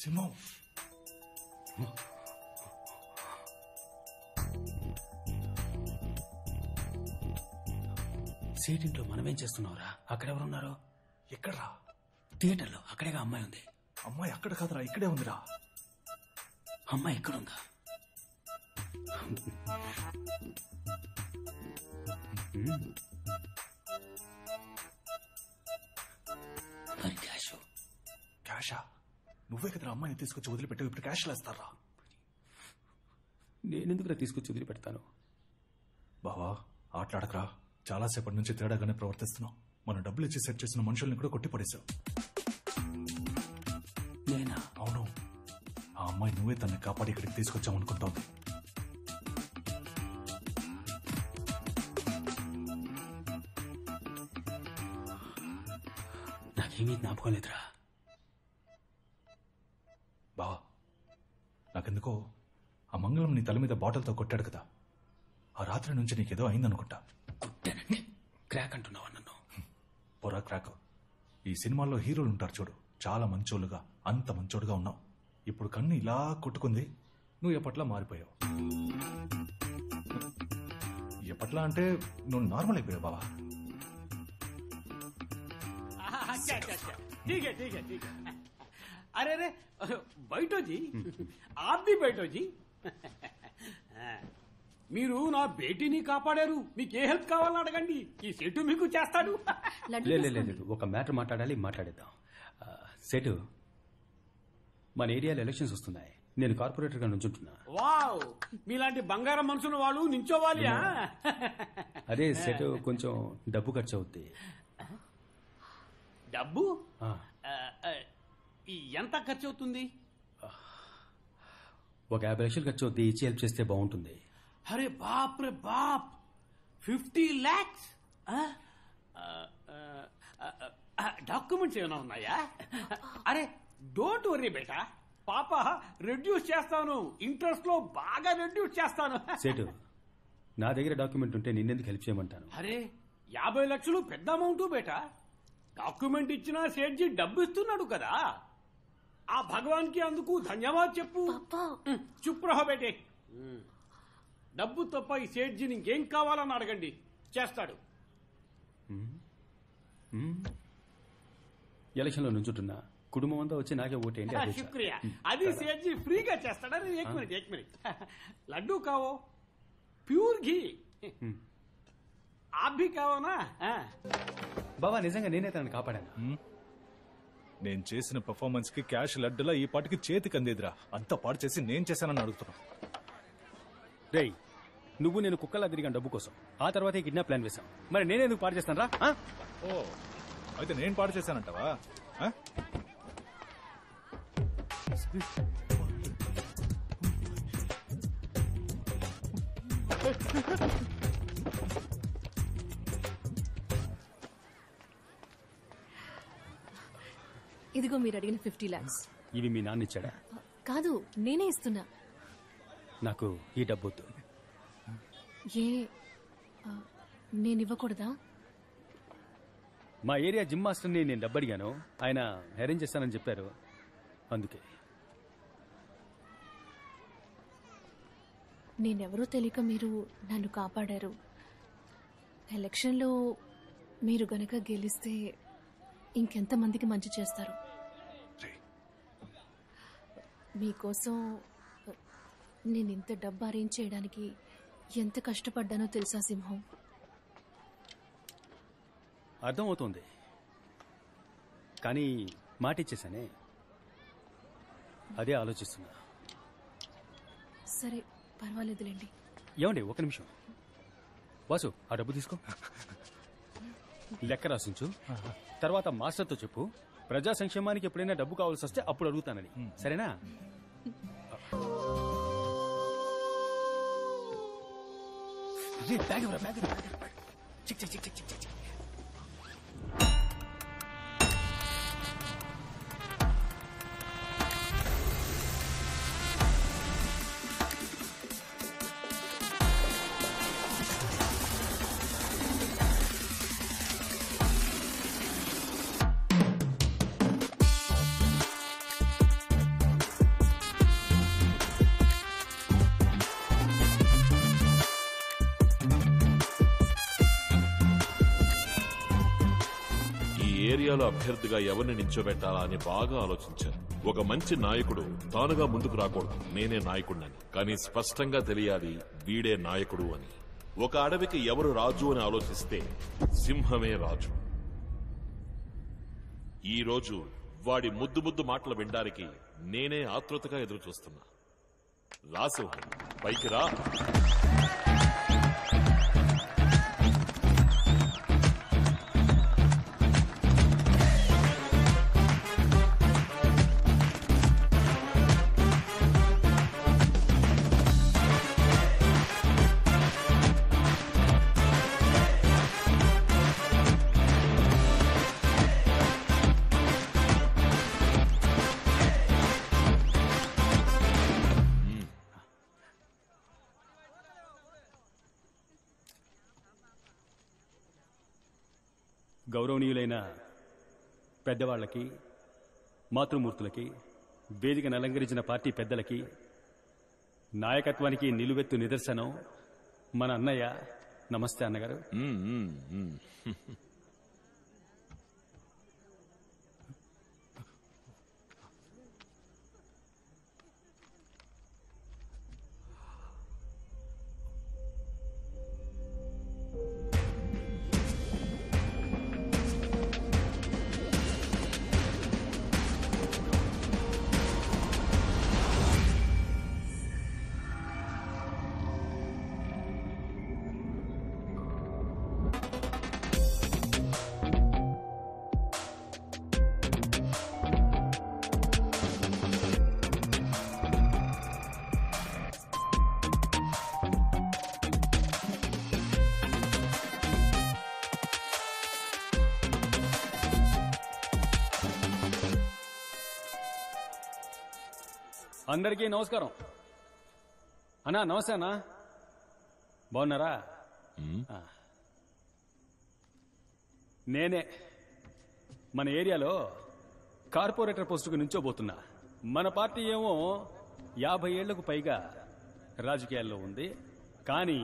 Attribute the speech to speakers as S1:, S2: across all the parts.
S1: సింహం
S2: సీటింట్లో మనమేం చేస్తున్నావురా? అక్కడెవరున్నారు?
S1: ఎక్కడ్రా?
S2: థియేటర్లో. అక్కడేగా అమ్మాయి ఉంది.
S1: అమ్మాయి అక్కడ కాదురా, ఇక్కడే ఉందిరా.
S2: అమ్మాయి ఎక్కడుందా? మరి క్యాష్?
S1: క్యాషా? నువ్వే కదరా అమ్మాయిని తీసుకొచ్చి వదిలిపెట్టావు, ఇప్పుడు క్యాష్ లేస్తారా?
S2: నేనెందుకురా తీసుకొచ్చి వదిలిపెడతాను?
S1: బావా ఆటలాడకరా, చాలాసేపటి నుంచి తేడాగానే ప్రవర్తిస్తున్నావు. మనం డబ్బులు ఇచ్చి సెట్ చేసిన మనుషుల్ని కూడా కొట్టి పడేశావు.
S2: నేనా?
S1: అవును, ఆ అమ్మాయి నువ్వే తనని కాపాడి ఇక్కడికి తీసుకొచ్చావనుకుంటోంది.
S2: నాకేమీ జ్ఞాపకం లేదురా.
S1: బావా నాకెందుకో ఆ మంగళం నీ తల మీద బాటిల్తో కొట్టాడు కదా, ఆ రాత్రి నుంచి నీకేదో అయిందనుకుంటా.
S2: కొట్టానంటే క్రాక్ అంటున్నావా నన్ను?
S1: పొరా క్రాక్. ఈ సినిమాల్లో హీరోలు ఉంటారు చూడు, చాలా మంచోళ్ళుగా, అంత మంచోడుగా ఉన్నావు. ఇప్పుడు కన్ను ఇలా కొట్టుకుంది, నువ్వు ఎప్పట్లా మారిపోయావు. ఎప్పట్లా అంటే నువ్వు నార్మల్ అయిపోయావు బావా.
S3: अरे अरे बैठो जी, आप भी बैठो जी. మీరు నా బేటీని కాపాడారు, మీకు ఏ హెల్ప్ కావాలని అడగండి, ఈ సెటు మీకు చేస్తాడు.
S2: లేదు, ఒక మ్యాటర్ మాట్లాడేద్దాం. సెటు, మన ఏరియాలో ఎలక్షన్స్ వస్తున్నాయి. నేను కార్పొరేటర్ గా నుంచుంటున్నా.
S3: వావ్, మీలాంటి బంగారం మనుషులు వాళ్ళు నించోవాలి.
S2: అదే సెటు, కొంచెం డబ్బు ఖర్చు అవుద్ది.
S3: డబ్బు ఎంత ఖర్చు అవుతుంది?
S2: ఒక 50 లక్షలు ఖర్చు అవుద్ది. ఇచ్చి హెల్ప్ చేస్తే బాగుంటుంది.
S3: అరే బాప్ రే బాప్, 50 lakhs. డాక్యుమెంట్స్ ఏమైనా ఉన్నాయా? అరే డోంట్ వర్రీ బేటా, పాప రెడ్యూస్ చేస్తాను, ఇంట్రెస్ట్ లో బాగా రెడ్యూస్ చేస్తాను.
S2: సేటు, నా దగ్గర డాక్యుమెంట్ ఉంటే నిన్నెందుకు హెల్ప్ చేయమంటాను?
S3: అరే 50 లక్షలు పెద్ద అమౌంట్ బేటా. డాక్యుమెంట్ ఇచ్చినా సేట్జీ డబ్బు ఇస్తున్నాడు కదా, ఆ భగవాన్ కి అందుకు ధన్యవాద్ చెప్పు. చుప్ రహో బేటే. డబ్బు తప్ప ఈ సేట్జీని ఇంకేం కావాలని అడగండి, చేస్తాడు.
S2: ఎలక్షన్ లో నుంచుంటున్నా, కుటుంబం అంతా వచ్చి నాకే ఓటేయండి.
S3: శుక్రియా, అది సేట్జీ ఫ్రీగా చేస్తాడా? ఏక్ మినిట్. లడ్డూ కావో, ప్యూర్ ఘీ. ఆప్ భీ కావోనా?
S2: బాబా నిజంగా నేనే తనని కాపాడాను.
S1: నేను చేసిన పర్ఫార్మెన్స్ కి క్యాష్ లడ్డులా ఈ పాటికి చేతికి అందేదిరా. అంతా పాడు చేసి నేను చేశానని అడుగుతున్నా.
S2: రేయ్, నువ్వు నేను కుక్కలా తిరిగాను డబ్బు కోసం. ఆ తర్వాత ఈ కిడ్నాప్ ప్లాన్ వేశాం. మరి నేనేందుకు పాడు చేస్తాను రా?
S1: ఓ, అయితే నేను పాడు చేశానంటావా?
S4: ఇదిగో మీరు అడిగిన 50 lakhs.
S2: ఇవి మీ నాన్న ఇచ్చాడా?
S4: కాదు, నేనే ఇస్తున్నా.
S2: నాకు ఈ డబ్బొద్దు.
S4: ఏ నేనివ్వకూడదా?
S2: మా ఏరియా జిమ్ మాస్టర్ని నేను డబ్బు అడిగాను, ఆయన అరేంజ్ చేస్తానని చెప్పారు, అందుకే.
S4: నేనెవరో తెలియక మీరు నన్ను కాపాడారు. ఎలక్షన్లో మీరు గనక గెలిస్తే ఇంకెంతమందికి మంచి చేస్తారు. మీకోసం నేను ఇంత డబ్బు అరేంజ్ చేయడానికి ఎంత కష్టపడ్డానో తెలుసా సింహం?
S2: అర్థమవుతోంది, కానీ మాట ఇచ్చేసానే, అదే ఆలోచిస్తున్నా.
S4: సరే పర్వాలేదులేండి.
S2: ఏమండి, ఒక నిమిషం. వాసు, ఆ డబ్బు తీసుకో, లెక్క రాసించు, తర్వాత మాస్టర్తో చెప్పు, ప్రజా సంక్షేమానికి ఎప్పుడైనా డబ్బు కావాల్సి వస్తే అప్పుడు అడుగుతానని. సరేనా?
S5: ఏరియాలో అభ్యర్థిగా ఎవరిని నించోబెట్టాలా అని బాగా ఆలోచించాను. ఒక మంచి నాయకుడు తానుగా ముందుకు రాకూడదు, నేనే నాయకుడినని. కానీ స్పష్టంగా తెలియాలి వీడే నాయకుడు అని. ఒక అడవికి ఎవరు రాజు అని ఆలోచిస్తే సింహమే రాజు. ఈ రోజు వాడి ముద్దు ముద్దు మాటలు వినడానికి నేనే ఆతృతగా ఎదురు చూస్తున్నా. రా సింహం, పైకి రా.
S2: గౌరవనీయులైన పెద్దవాళ్లకి, మాతృమూర్తులకి, వేదికను అలంకరించిన పార్టీ పెద్దలకి, నాయకత్వానికి నిలువెత్తు నిదర్శనం మన అన్నయ్య. నమస్తే అన్నగారు. అందరికీ నమస్కారం. అన్నా నమస్తే అన్నా, బాగున్నారా? నేనే మన ఏరియాలో కార్పొరేటర్ పోస్టుకు నుంచోబోతున్నా. మన పార్టీ ఏమో 50 ఏళ్లకు పైగా రాజకీయాల్లో ఉంది, కానీ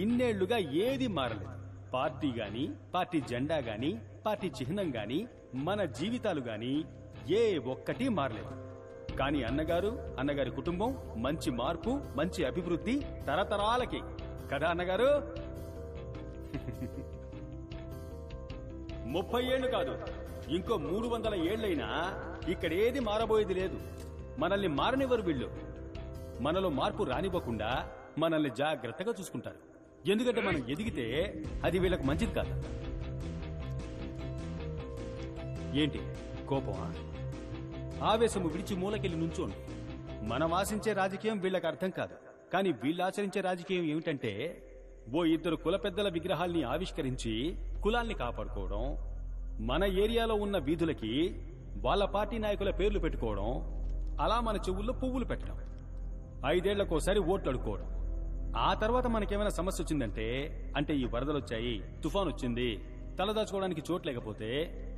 S2: ఇన్నేళ్లుగా ఏది మారలేదు. పార్టీ గాని, పార్టీ జెండా గాని, పార్టీ చిహ్నం గాని, మన జీవితాలు గాని ఏ ఒక్కటి మారలేదు. కానీ అన్నగారి కుటుంబం మంచి మార్పు, మంచి అభివృద్ధి తరతరాలకి కదా అన్నగారు. 30 ఏళ్లు కాదు, ఇంకో 300 ఏళ్లైనా ఇక్కడేది మారబోయేది లేదు. మనల్ని మారనివ్వరు వీళ్ళు. మనలో మార్పు రానివ్వకుండా మనల్ని జాగ్రత్తగా చూసుకుంటారు. ఎందుకంటే మనం ఎదిగితే అది వీళ్ళకు మంచిది కాదు. ఏంటి కోపమా? ఆవేశము విడిచి మూలకెళ్ళి నుంచోండి. మనం ఆశించే రాజకీయం వీళ్ళకి అర్థం కాదు. కానీ వీళ్ళు ఆచరించే రాజకీయం ఏమిటంటే, ఓ 2 కుల పెద్దల విగ్రహాల్ని ఆవిష్కరించి కులాల్ని కాపాడుకోవడం, మన ఏరియాలో ఉన్న వీధులకి వాళ్ళ పార్టీ నాయకుల పేర్లు పెట్టుకోవడం, అలా మన చెవుల్లో పువ్వులు పెట్టడం, 5 ఏళ్లకోసారి ఓట్లు అడుక్కోవడం. ఆ తర్వాత మనకేమైనా సమస్య వచ్చిందంటే, అంటే ఈ వరదలొచ్చాయి, తుఫాన్ వచ్చింది, తలదాచుకోవడానికి చోటు లేకపోతే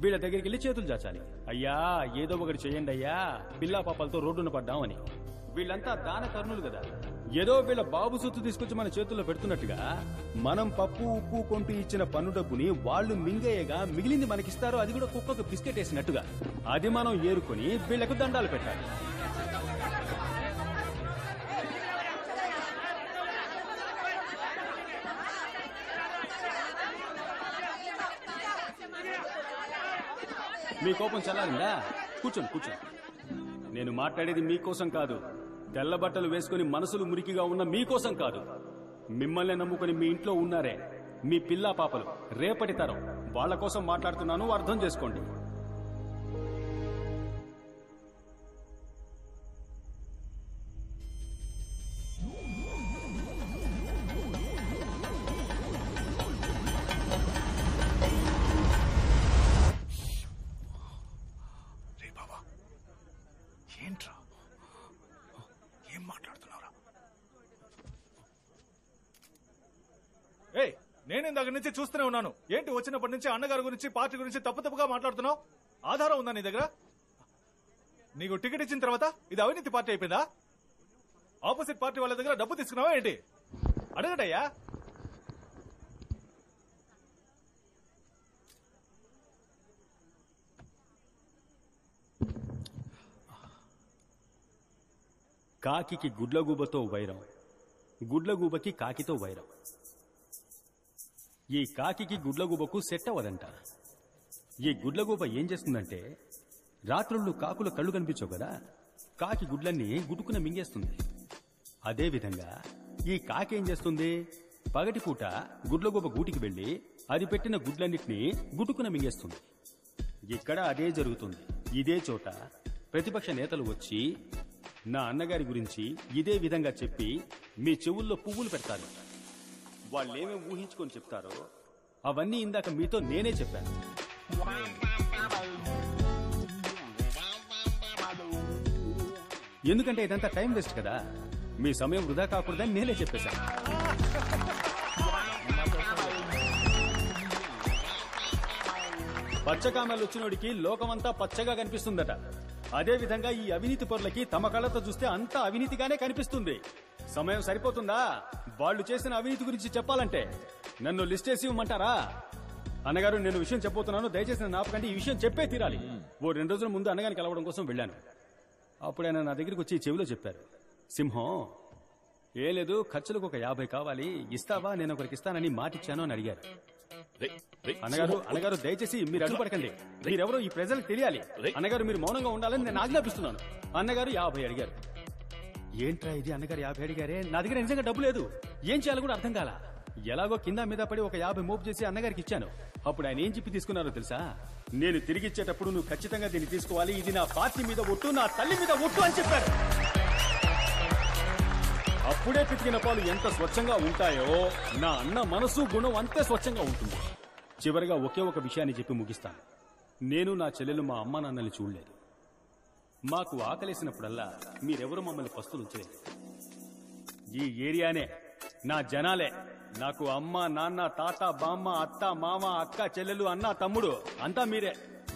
S2: వీళ్ళ దగ్గరికి వెళ్ళి చేతులు చాచాలి. అయ్యా ఏదో ఒకటి చేయండి అయ్యా, పిల్లా పాపాలతో రోడ్డున పడ్డామని. వీళ్ళంతా దాన కర్ణులు కదా. ఏదో వీళ్ళ బాబు సొత్తు తీసుకొచ్చి మన చేతుల్లో పెడుతున్నట్టుగా మనం పప్పు ఉప్పు కొంటూ ఇచ్చిన పన్ను డబ్బుని వాళ్ళు మింగేయగా మిగిలింది మనకిస్తారో అది కూడా కుక్కకు బిస్కెట్ వేసినట్టుగా అది మనం ఏరుకొని వీళ్లకు దండాలు పెట్టాలి. మీ కోపం చల్లారిందా? కూర్చోండి. నేను మాట్లాడేది మీకోసం కాదు, తెల్ల బట్టలు వేసుకుని మనసులు మురికిగా ఉన్న మీకోసం కాదు. మిమ్మల్ని నమ్ముకుని మీ ఇంట్లో ఉన్నారే మీ పిల్లా పాపలు, రేపటి తరం, వాళ్ల కోసం మాట్లాడుతున్నాను, అర్థం చేసుకోండి.
S1: నేను దగ్గర నుంచి చూస్తూనే ఉన్నాను. ఏంటి వచ్చినప్పటి నుంచి అన్నగారి గురించి, పార్టీ గురించి తప్పుగా మాట్లాడుతున్నావు? ఆధారం ఉందా నీ దగ్గర? నీకు టికెట్ ఇచ్చిన తర్వాత ఇది అవినీతి పార్టీ అయిపోయిందా? ఆపోజిట్ పార్టీ వాళ్ళ దగ్గర డబ్బు తీసుకున్నావా ఏంటి? అడగడయ్యా.
S2: కాకికి గుడ్లగూబతో వైరం, గుడ్లగూబకి కాకితో వైరం. ఈ కాకికి గుడ్లగూబకు సెట్ అవ్వదంట. ఈ గుడ్లగూబ ఏం చేస్తుందంటే, రాత్రుళ్ళు కాకుల కళ్ళు కనిపించవు కదా, కాకి గుడ్లన్నీ గుట్టుకున మింగేస్తుంది. అదేవిధంగా ఈ కాకి ఏం చేస్తుంది, పగటిపూట గుడ్లగూబ గూటికి వెళ్లి అది పెట్టిన గుడ్లన్నిటినీ గుట్టుకున మింగేస్తుంది. ఇక్కడ అదే జరుగుతుంది. ఇదే చోట ప్రతిపక్ష నేతలు వచ్చి నా అన్నగారి గురించి ఇదే విధంగా చెప్పి మీ చెవుల్లో పువ్వులు పెడతారు. వాళ్ళేమేం ఊహించుకొని చెప్తారో అవన్నీ ఇందాక మీతో నేనే చెప్పాను. ఎందుకంటే ఇదంతా టైం వేస్ట్ కదా, మీ సమయం వృధా కాకూడదని నేనే చెప్పేశాను. పచ్చకామెలు వచ్చినోడికి లోకమంతా పచ్చగా కనిపిస్తుందట. అదే విధంగా ఈ అవినీతి పరులకి తమ కళ్ళతో చూస్తే అంతా అవినీతిగానే కనిపిస్తుంది. సమయం సరిపోతుందా వాళ్ళు చేసిన అవినీతి గురించి చెప్పాలంటే? నన్ను లిస్ట్ చేసి ఇవ్వమంటారా? అన్నగారు, నేను విషయం చెప్పబోతున్నాను, దయచేసి నన్ను ఆపకండి. ఈ విషయం చెప్పే తీరాలి. ఓ 2 రోజుల ముందు అన్నగారిని కలవడం కోసం వెళ్ళాను. అప్పుడు ఆయన నా దగ్గరికి వచ్చి చెవిలో చెప్పారు, సింహం ఏ లేదు, ఖర్చులకు ఒక 50 కావాలి, ఇస్తావా? నేను ఒకరికి ఇస్తానని మాటిచ్చాను అని అడిగారు. అన్నగారు దయచేసి మీరు అడ్డుపడకండి. మీరెవరో ఈ ప్రజలకు తెలియాలి. అన్నగారు, మీరు మౌనంగా ఉండాలని నేను ఆజ్ఞాపిస్తున్నాను. అన్నగారు 50 అడిగారు. ఏంట్రా ఇది, అన్నగారు 50 అడిగారే, నా దగ్గర నిజంగా డబ్బు లేదు, ఏం చేయాలో కూడా అర్థం కాల. ఎలాగో కింద మీద పడి ఒక 50 మోపు చేసి అన్నగారికి ఇచ్చాను. అప్పుడు ఆయన ఏం చెప్పి తీసుకున్నారో తెలుసా? నేను తిరిగిచ్చేటప్పుడు నువ్వు ఖచ్చితంగా దీన్ని తీసుకోవాలి, ఇది నా పార్టీ మీద ఒట్టు, నా తల్లి మీద ఒట్టు అని చెప్పారు. అప్పుడే పితికిన పాలు ఎంత స్వచ్ఛంగా ఉంటాయో నా అన్న మనసు గుణం అంతే స్వచ్ఛంగా ఉంటుంది. చివరిగా ఒకే ఒక విషయాన్ని చెప్పి ముగిస్తాను. నేను నా చెల్లెలు మా అమ్మ నాన్నల్ని చూడలేదు. మాకు ఆకలేసినప్పుడల్లా మీరెవరూ మమ్మల్ని పస్తులు ఉంచలేదు. ఈ ఏరియానే, నా జనాలే నాకు అమ్మ, నాన్న, తాత, బామ్మ, అత్త, మామ, అక్క, చెల్లెలు, అన్న, తమ్ముడు అంతా మీరే.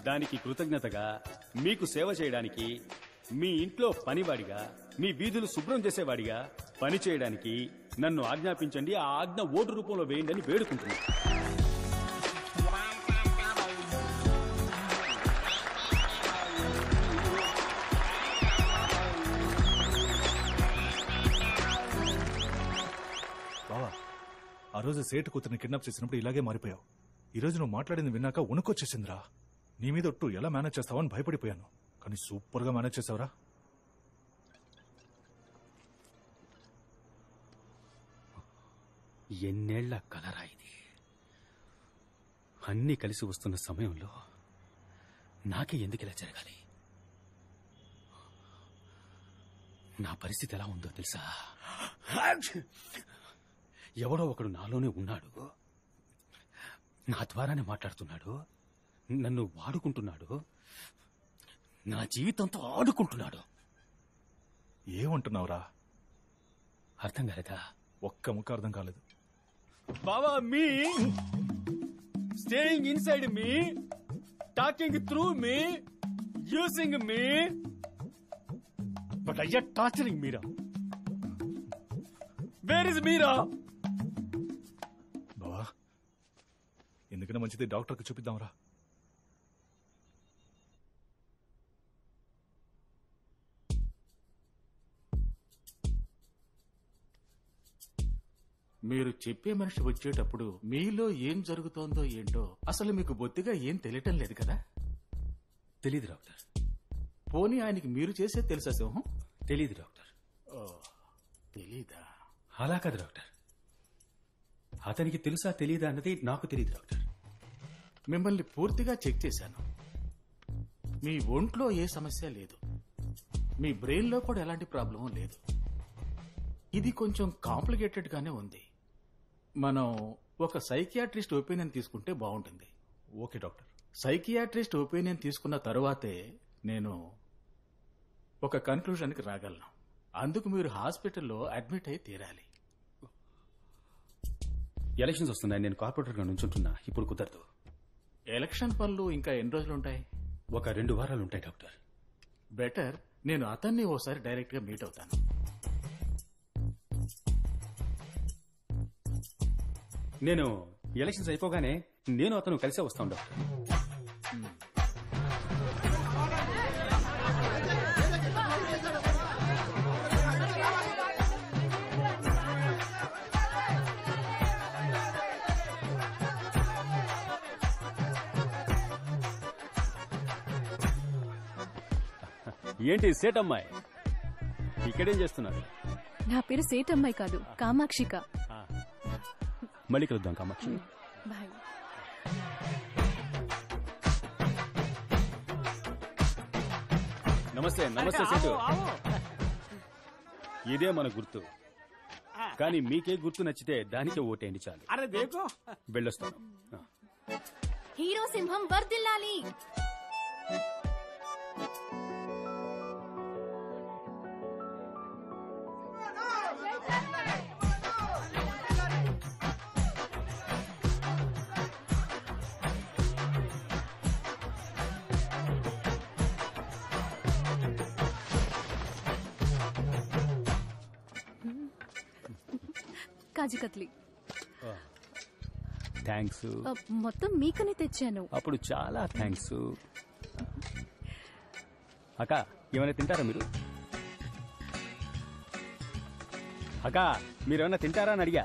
S2: దానికి కృతజ్ఞతగా మీకు సేవ చేయడానికి, మీ ఇంట్లో పనివాడిగా, మీ వీధులు శుభ్రం చేసేవాడిగా పని చేయడానికి నన్ను ఆజ్ఞాపించండి. ఆ ఆజ్ఞ ఓటు రూపంలో వేయండి అని వేడుకుంటున్నాను.
S1: బావా, ఆ రోజు సేటు కూతురిని కిడ్నాప్ చేసినప్పుడు ఇలాగే మారిపోయావు. ఈ రోజు నువ్వు మాట్లాడింది విన్నాక వణుకొచ్చేసిందిరా. నీ మీద ఒట్టు ఎలా మేనేజ్ చేస్తావని భయపడిపోయాను, కానీ సూపర్ గా మేనేజ్ చేసావురా.
S2: ఎన్నేళ్ల కలరా ఇది. అన్నీ కలిసి వస్తున్న సమయంలో నాకే ఎందుకు ఇలా జరగాలి? నా పరిస్థితి ఎలా ఉందో తెలుసా? ఎవడో ఒకడు నాలోనే ఉన్నాడు, నా ద్వారానే మాట్లాడుతున్నాడు, నన్ను వాడుకుంటున్నాడు, నా జీవితంతో ఆడుకుంటున్నాడు.
S1: ఏమంటున్నావురా?
S2: అర్థం కాలేదా?
S1: ఒక్క ముక్క అర్థం కాలేదు.
S2: బావా, me staying inside me, talking through me, using me, but అయ్యా torturing Meera. Where is Meera?
S1: బావా, ఎందుకన్నా మంచిది డాక్టర్కి చూపిద్దాంరా.
S6: మీరు చెప్పే మనిషి వచ్చేటప్పుడు మీలో ఏం జరుగుతోందో ఏంటో అసలు మీకు బొత్తిగా ఏం తెలియటం లేదు కదా?
S2: తెలీదు డాక్టర్.
S6: పోనీ ఆయనకి మీరు చేసేది తెలుసా సింహం?
S2: తెలీదు డాక్టర్.
S6: తెలీదా?
S2: అలా కాదు డాక్టర్, అతనికి తెలుసా తెలీదా అన్నది నాకు తెలియదు డాక్టర్.
S6: మిమ్మల్ని పూర్తిగా చెక్ చేశాను. మీ ఒంట్లో ఏ సమస్య లేదు, మీ బ్రెయిన్ లో కూడా ఎలాంటి ప్రాబ్లం లేదు. ఇది కొంచెం కాంప్లికేటెడ్ గానే ఉంది. మనం ఒక సైకియాట్రిస్ట్ ఒపీనియన్ తీసుకుంటే బాగుంటుంది.
S1: Okay doctor.
S6: సైకియాట్రిస్ట్ ఒపీనియన్ తీసుకున్న తరువాతే నేను ఒక కన్క్లూజన్కి రాగలను. అందుకు మీరు హాస్పిటల్లో అడ్మిట్ అయి తీరాలి.
S2: ఎలక్షన్స్ వస్తున్నాయి, నేను కార్పొరేటర్గా నుంచుంటున్నా, ఇప్పుడు కుదరదు.
S6: ఎలక్షన్ పనులు ఇంకా ఎన్ని రోజులుంటాయి?
S2: ఒక 2 వారాలు ఉంటాయి డాక్టర్.
S6: బెటర్ నేను అతన్ని ఓసారి డైరెక్ట్ గా మీట్ అవుతాను.
S2: నేను ఎలక్షన్స్ అయిపోగానే నేను అతను కలిసే వస్తాను డాక్టర్. ఏంటి సేటమ్మాయి ఇక్కడేం చేస్తున్నారు?
S4: నా పేరు సేటమ్మాయి కాదు, కామాక్షిక.
S2: మళ్ళీ కలుద్దాం కామాక్షి.
S4: బాయ్.
S2: నమస్తే నమస్తే సేటు. ఇదే మన గుర్తు, కానీ మీకే గుర్తు నచ్చితే దానికే ఓటేయండి చాలు.
S3: అరే దేకో,
S2: వెళ్ళొస్తాను.
S4: హీరో సింహం వర్ధిల్లాలి. కాజికత్లి
S2: థ్యాంక్స్.
S4: మొత్తం మీకనే తెచ్చాను.
S2: అప్పుడు చాలా థ్యాంక్స్. అక్క ఏమైనా తింటారా మీరు? అక్క మీరేమైనా తింటారా అని అడిగా.